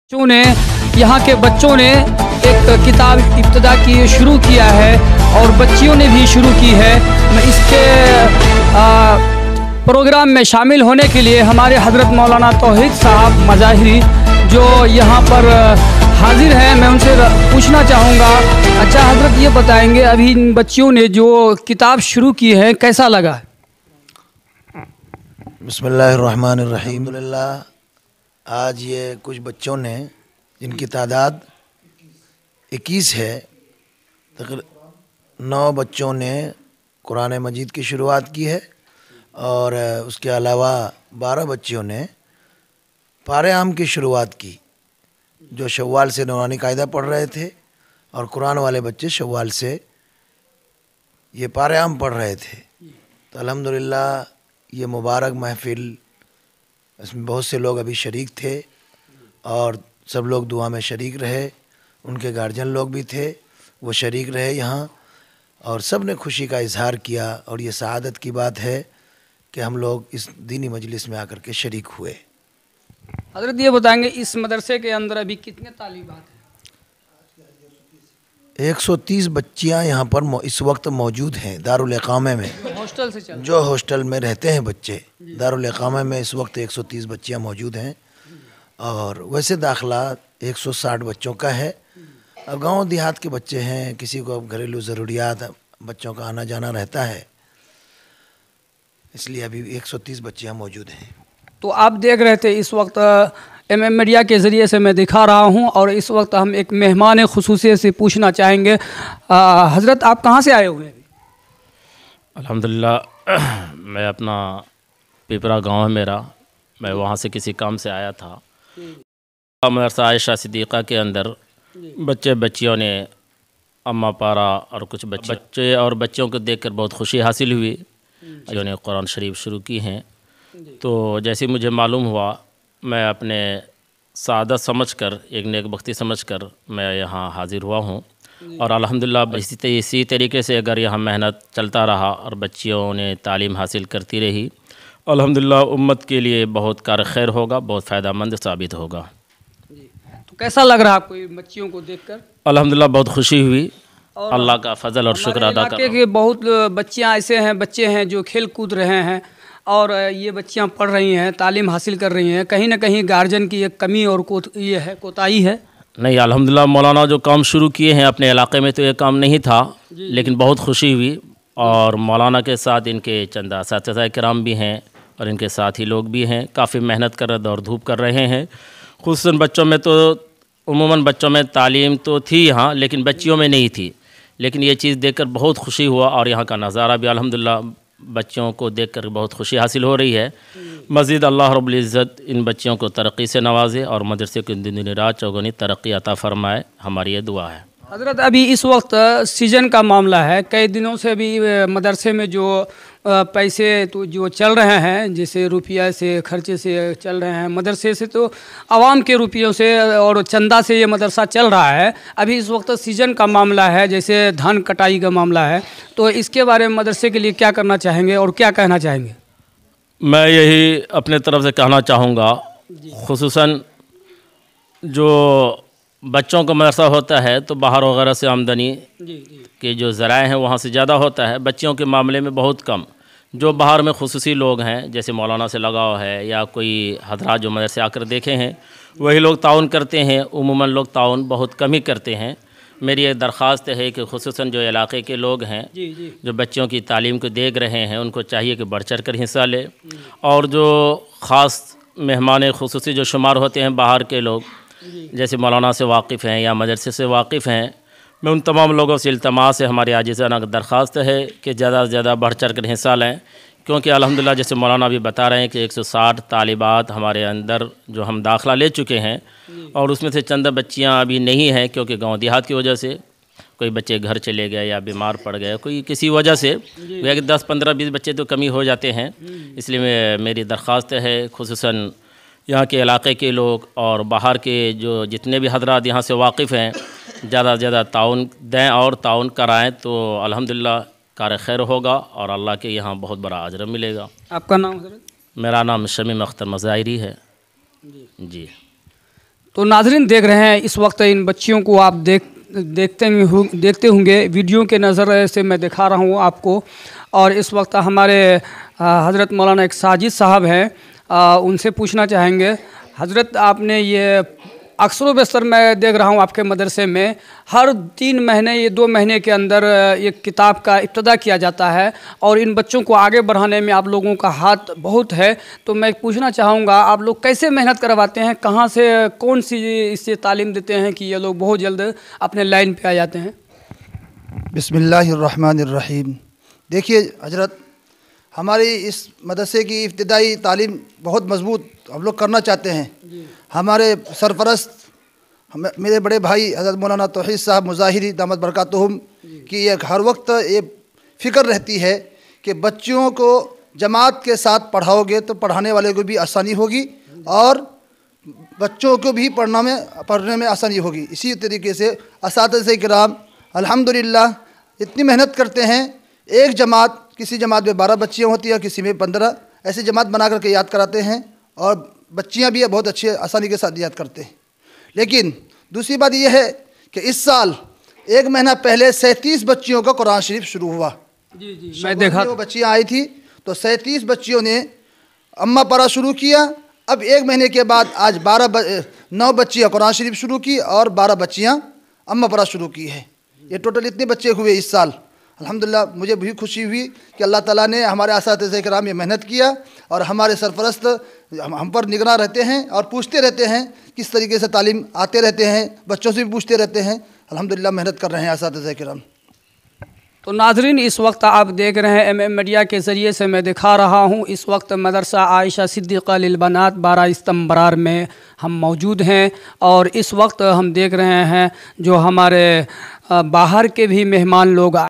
बच्चों ने यहाँ के बच्चों ने एक किताब इब्तिदा की शुरू किया है और बच्चियों ने भी शुरू की है। मैं इसके प्रोग्राम में शामिल होने के लिए हमारे हज़रत मौलाना तौहीद साहब मज़ाहिरी जो यहाँ पर हाजिर हैं, मैं उनसे पूछना चाहूँगा। अच्छा हज़रत, ये बताएंगे अभी इन बच्चियों ने जो किताब शुरू की है कैसा लगा? बिस्मिल्लाहिर्रहमानिर्रहीम। आज ये कुछ बच्चों ने, जिनकी तादाद 21 है, तकरीबन 9 बच्चों ने कुरान मजीद की शुरुआत की है और उसके अलावा 12 बच्चियों ने पारे आम की शुरुआत की, जो शव्वाल से नूरानी कायदा पढ़ रहे थे, और कुरान वाले बच्चे शव्वाल से ये पारे आम पढ़ रहे थे। तो अल्हम्दुलिल्लाह ये मुबारक महफ़िल, इसमें बहुत से लोग अभी शरीक थे और सब लोग दुआ में शरीक रहे। उनके गार्जियन लोग भी थे, वो शरीक रहे यहाँ, और सब ने खुशी का इजहार किया। और ये सआदत की बात है कि हम लोग इस दीनी मजलिस में आकर के शरीक हुए। हज़रत ये बताएंगे इस मदरसे के अंदर अभी कितने तालिबात हैं? 130 बच्चियाँ यहाँ पर इस वक्त मौजूद हैं दारुल इकामे में, हॉस्टल से चल जो हॉस्टल में रहते हैं बच्चे। दारुल इकामे में इस वक्त 130 बच्चियाँ मौजूद हैं, और वैसे दाखला 160 बच्चों का है। अब गांव देहात के बच्चे हैं, किसी को अब घरेलू ज़रूरियात, बच्चों का आना जाना रहता है, इसलिए अभी 130 बच्चियाँ मौजूद हैं। तो आप देख रहे थे इस वक्त MM मीडिया के ज़रिए से मैं दिखा रहा हूं, और इस वक्त हम एक मेहमान खुसूसी से पूछना चाहेंगे। हज़रत आप कहां से आए हुए हैं? अल्हम्दुलिल्लाह मैं अपना पिपरा गांव है मेरा, मैं वहां से किसी काम से आया था। मदरसा आयशा सिद्दीक़ा के अंदर बच्चियों ने अम्मा पारा और कुछ बच्चे और बच्चियों को देखकर बहुत खुशी हासिल हुई, जिन्होंने कुरान शरीफ शुरू की हैं। तो जैसे मुझे मालूम हुआ, मैं अपने सादत समझकर, एक नेक बख्ती समझकर मैं यहाँ हाज़िर हुआ हूँ। और अल्हम्दुलिल्लाह इसी तरीके से अगर यहाँ मेहनत चलता रहा और बच्चियों ने तालीम हासिल करती रही, अल्हम्दुलिल्लाह उम्मत के लिए बहुत कार खैर होगा, बहुत फ़ायदेमंद साबित होगा। तो कैसा लग रहा है आपको बच्चियों को देखकर? अल्हम्दुलिल्लाह बहुत खुशी हुई, अल्लाह का फजल और शुक्र अदा कर। के बहुत बच्चियाँ ऐसे हैं, बच्चे हैं जो खेल कूद रहे हैं, और ये बच्चियाँ पढ़ रही हैं, तालीम हासिल कर रही हैं। कहीं ना कहीं गार्जियन की एक कमी और ये है, कोताही है। नहीं, अल्हम्दुलिल्लाह मौलाना जो काम शुरू किए हैं अपने इलाके में, तो ये काम नहीं था, लेकिन बहुत खुशी हुई। और मौलाना के साथ इनके चंद असातिज़ा किराम भी हैं और इनके साथी लोग भी हैं, काफ़ी मेहनत कर रहे, दौड़ धूप कर रहे हैं। खुसूसन बच्चों में तो उमूमन बच्चों में तालीम तो थी यहाँ, लेकिन बच्चियों में नहीं थी। लेकिन ये चीज़ देखकर बहुत खुशी हुआ, और यहाँ का नज़ारा भी अल्हम्दुलिल्लाह बच्चों को देखकर बहुत खुशी हासिल हो रही है। मज़ीद अल्लाह रब्बुल इज़्ज़त इन बच्चियों को तरक्की से नवाजे और मदरसे को दिन रात चौगुनी तरक्की अता फ़रमाए, हमारी ये दुआ है। हज़रत अभी इस वक्त सीज़न का मामला है, कई दिनों से अभी मदरसे में जो पैसे तो जो चल रहे हैं, जैसे रुपया से खर्चे से चल रहे हैं मदरसे से, तो आवाम के रुपयों से और चंदा से ये मदरसा चल रहा है। अभी इस वक्त सीज़न का मामला है, जैसे धान कटाई का मामला है, तो इसके बारे में मदरसे के लिए क्या करना चाहेंगे और क्या कहना चाहेंगे? मैं यही अपने तरफ से कहना चाहूँगा, खुसूसन जो बच्चों का मदरसा होता है तो बाहर वगैरह से आमदनी के जो ज़राए हैं वहाँ से ज़्यादा होता है, बच्चियों के मामले में बहुत कम। जो बाहर में खुसूसी लोग हैं, जैसे मौलाना से लगाव है या कोई हजरात जो मदरसे आकर देखे हैं, वही लोग ताउन करते हैं। उमूमन लोग ताउन बहुत कम ही करते हैं। मेरी एक दरख्वास्त है कि खुसूसन जो इलाके के लोग हैं, जो बच्चों की तालीम को देख रहे हैं, उनको चाहिए कि बढ़ चढ़ कर हिस्सा ले। और जो ख़ास मेहमान खुसूसी जो शुमार होते हैं बाहर के लोग, जैसे मौलाना से वाकिफ़ हैं या मदरसे से वाकिफ़ हैं, मैं उन तमाम लोगों से इल्तमास है, हमारी आजिज़ाना दरख्वास्त है कि ज़्यादा से ज़्यादा बढ़ चढ़ कर हिस्सा लें। क्योंकि अल्हम्दुलिल्लाह जैसे मौलाना भी बता रहे हैं कि 160 तालिबात हमारे अंदर जो हम दाखिला ले चुके हैं, और उसमें से चंद बच्चियां अभी नहीं हैं, क्योंकि गांव देहात की वजह से कोई बच्चे घर चले गए या बीमार पड़ गए, कोई किसी वजह से 10, 15, 20 बच्चे तो कमी हो जाते हैं। इसलिए मेरी दरख्वास्त है खुसूसन यहाँ के इलाके के लोग और बाहर के जो जितने भी हजरात यहाँ से वाकिफ़ हैं, ज़्यादा से ज़्यादा ताउन दें और ताउन कराएँ, तो अल्हम्दुलिल्लाह कार खैर होगा और अल्लाह के यहाँ बहुत बड़ा अजर मिलेगा। आपका नाम हज़रत? मेरा नाम शमीम अख्तर मज़ाहिरी है जी। तो नाज़रीन देख रहे हैं इस वक्त इन बच्चियों को आप देखते होंगे वीडियो के नज़र से मैं दिखा रहा हूँ आपको। और इस वक्त हमारे हज़रत मौलाना एक साजिद साहब हैं, उनसे पूछना चाहेंगे। हज़रत आपने ये अक्सर बेशतर मैं देख रहा हूँ आपके मदरसे में हर 3 महीने ये 2 महीने के अंदर एक किताब का इब्तिदा किया जाता है और इन बच्चों को आगे बढ़ाने में आप लोगों का हाथ बहुत है। तो मैं पूछना चाहूँगा आप लोग कैसे मेहनत करवाते हैं, कहाँ से कौन सी इससे तालीम देते हैं कि ये लोग बहुत जल्द अपने लाइन पे आ जाते हैं? बिस्मिल्लाहिर्रहमानिर्रहीम। देखिए हजरत, हमारी इस मदरसे की इब्तिदाई तालीम बहुत मजबूत हम लोग करना चाहते हैं। हमारे सरपरस्त मेरे बड़े भाई हज़रत मौलाना तौहीद साहब मुज़ाहिरी दामत बरकातुहुम की एक हर वक्त ये फ़िक्र रहती है कि बच्चों को जमात के साथ पढ़ाओगे तो पढ़ाने वाले को भी आसानी होगी और बच्चों को भी पढ़ने में आसानी होगी। इसी तरीके से असातिज़े किराम अल्हम्दुलिल्लाह इतनी मेहनत करते हैं। एक जमात, किसी जमात में 12 बच्चियाँ होती हैं, किसी में 15, ऐसी जमात बना करके याद कराते हैं और बच्चियाँ भी बहुत अच्छे आसानी के साथ याद करते हैं। लेकिन दूसरी बात यह है कि इस साल 1 महीना पहले 37 बच्चियों का कुरान शरीफ शुरू हुआ। जी मैं देखा, वो बच्चियाँ आई थी तो 37 बच्चियों ने अम्मा पढ़ा शुरू किया। अब 1 महीने के बाद आज 9 बच्चियाँ कुरान शरीफ शुरू की और 12 बच्चियाँ अम्मा पढ़ा शुरू की है। ये टोटल इतने बच्चे हुए इस साल। अल्हम्दुलिल्लाह मुझे भी खुशी हुई कि अल्लाह ताला ने हमारे असातिज़े किराम में मेहनत किया और हमारे सरपरस्त हम पर निगरान रहते हैं और पूछते रहते हैं किस तरीके से तालीम आते रहते हैं, बच्चों से भी पूछते रहते हैं। अल्हम्दुलिल्लाह मेहनत कर रहे हैं असातिज़े किराम। तो नाज़रीन इस वक्त आप देख रहे हैं MM मीडिया के ज़रिए से मैं दिखा रहा हूँ। इस वक्त मदरसा आयशा सिद्दीक़ा लिलबनात 12 स्तंभ बरार में हम मौजूद हैं और इस वक्त हम देख रहे हैं जो हमारे बाहर के भी मेहमान लोग